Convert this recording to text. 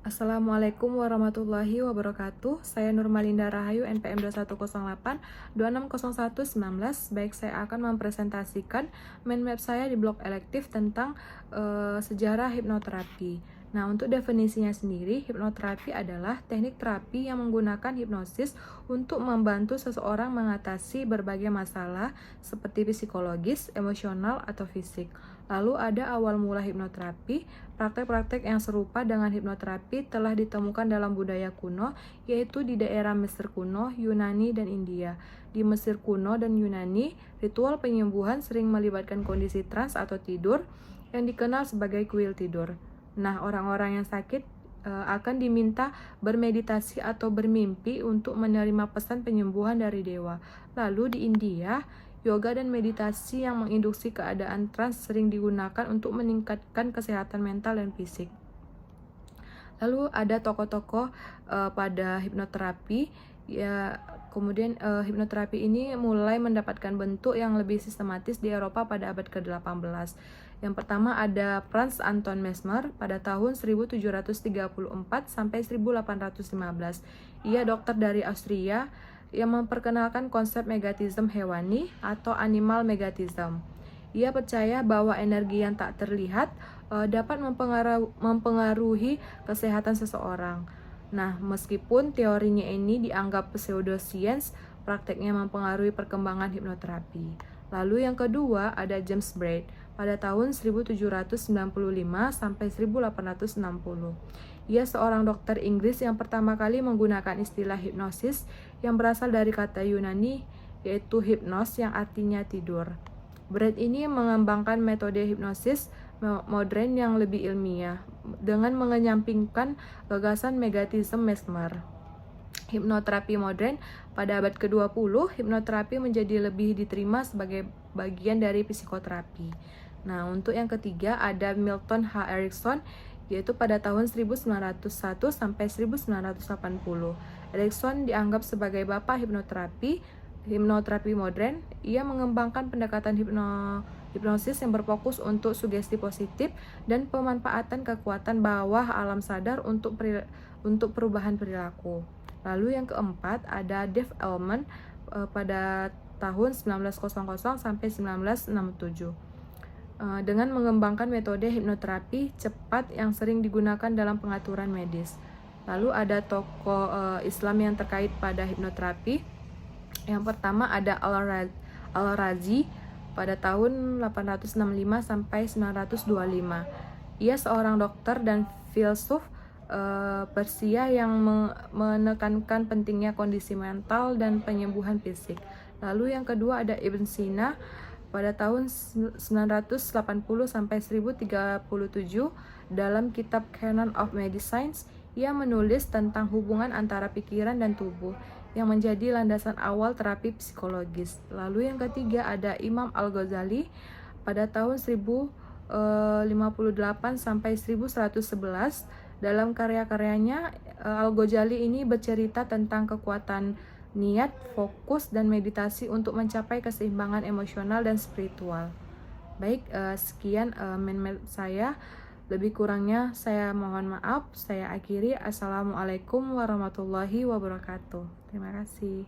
Assalamualaikum warahmatullahi wabarakatuh. Saya Nurmalinda Rahayu, NPM 2108 260119. Baik, saya akan mempresentasikan mind map saya di blok elektif tentang sejarah hipnoterapi. Nah, untuk definisinya sendiri, hipnoterapi adalah teknik terapi yang menggunakan hipnosis untuk membantu seseorang mengatasi berbagai masalah seperti psikologis, emosional, atau fisik. Lalu ada awal mula hipnoterapi. Praktek-praktek yang serupa dengan hipnoterapi telah ditemukan dalam budaya kuno, yaitu di daerah Mesir kuno, Yunani, dan India. Di Mesir kuno dan Yunani, ritual penyembuhan sering melibatkan kondisi trans atau tidur yang dikenal sebagai kuil tidur. Nah, orang-orang yang sakit akan diminta bermeditasi atau bermimpi untuk menerima pesan penyembuhan dari dewa. Lalu di India, yoga dan meditasi yang menginduksi keadaan trans sering digunakan untuk meningkatkan kesehatan mental dan fisik. Lalu ada tokoh-tokoh pada hipnoterapi. Kemudian hipnoterapi ini mulai mendapatkan bentuk yang lebih sistematis di Eropa pada abad ke-18. Yang pertama ada Franz Anton Mesmer pada tahun 1734 sampai 1815. Ia dokter dari Austria yang memperkenalkan konsep megatism hewani atau animal megatism. Ia percaya bahwa energi yang tak terlihat dapat mempengaruhi kesehatan seseorang. Nah, meskipun teorinya ini dianggap pseudoscience, prakteknya mempengaruhi perkembangan hipnoterapi. Lalu yang kedua ada James Braid pada tahun 1795 sampai 1860. Ia seorang dokter Inggris yang pertama kali menggunakan istilah hipnosis yang berasal dari kata Yunani yaitu hypnos yang artinya tidur. Braid ini mengembangkan metode hipnosis modern yang lebih ilmiah dengan mengenyampingkan gagasan megatism Mesmer. Hipnoterapi modern pada abad ke-20, hipnoterapi menjadi lebih diterima sebagai bagian dari psikoterapi. Nah, untuk yang ketiga ada Milton H. Erickson yaitu pada tahun 1901 sampai 1980. Erickson dianggap sebagai bapak hipnoterapi modern. Ia mengembangkan pendekatan hipnosis yang berfokus untuk sugesti positif dan pemanfaatan kekuatan bawah alam sadar untuk perubahan perilaku. Lalu yang keempat ada Dave Elman pada tahun 1900 sampai 1967. Dengan mengembangkan metode hipnoterapi cepat yang sering digunakan dalam pengaturan medis. Lalu ada tokoh Islam yang terkait pada hipnoterapi. Yang pertama ada Al-Razi pada tahun 865 sampai 925. Ia seorang dokter dan filsuf Persia yang menekankan pentingnya kondisi mental dan penyembuhan fisik. Lalu yang kedua ada Ibn Sina pada tahun 980 sampai 1037 dalam kitab Canon of Medicine. Ia menulis tentang hubungan antara pikiran dan tubuh yang menjadi landasan awal terapi psikologis. Lalu yang ketiga ada Imam Al-Ghazali pada tahun 1058 sampai 1111. Dalam karya-karyanya, Al-Ghazali ini bercerita tentang kekuatan niat, fokus, dan meditasi untuk mencapai keseimbangan emosional dan spiritual. Baik, sekian mind map saya. Lebih kurangnya saya mohon maaf. Saya akhiri. Assalamualaikum warahmatullahi wabarakatuh. Terima kasih.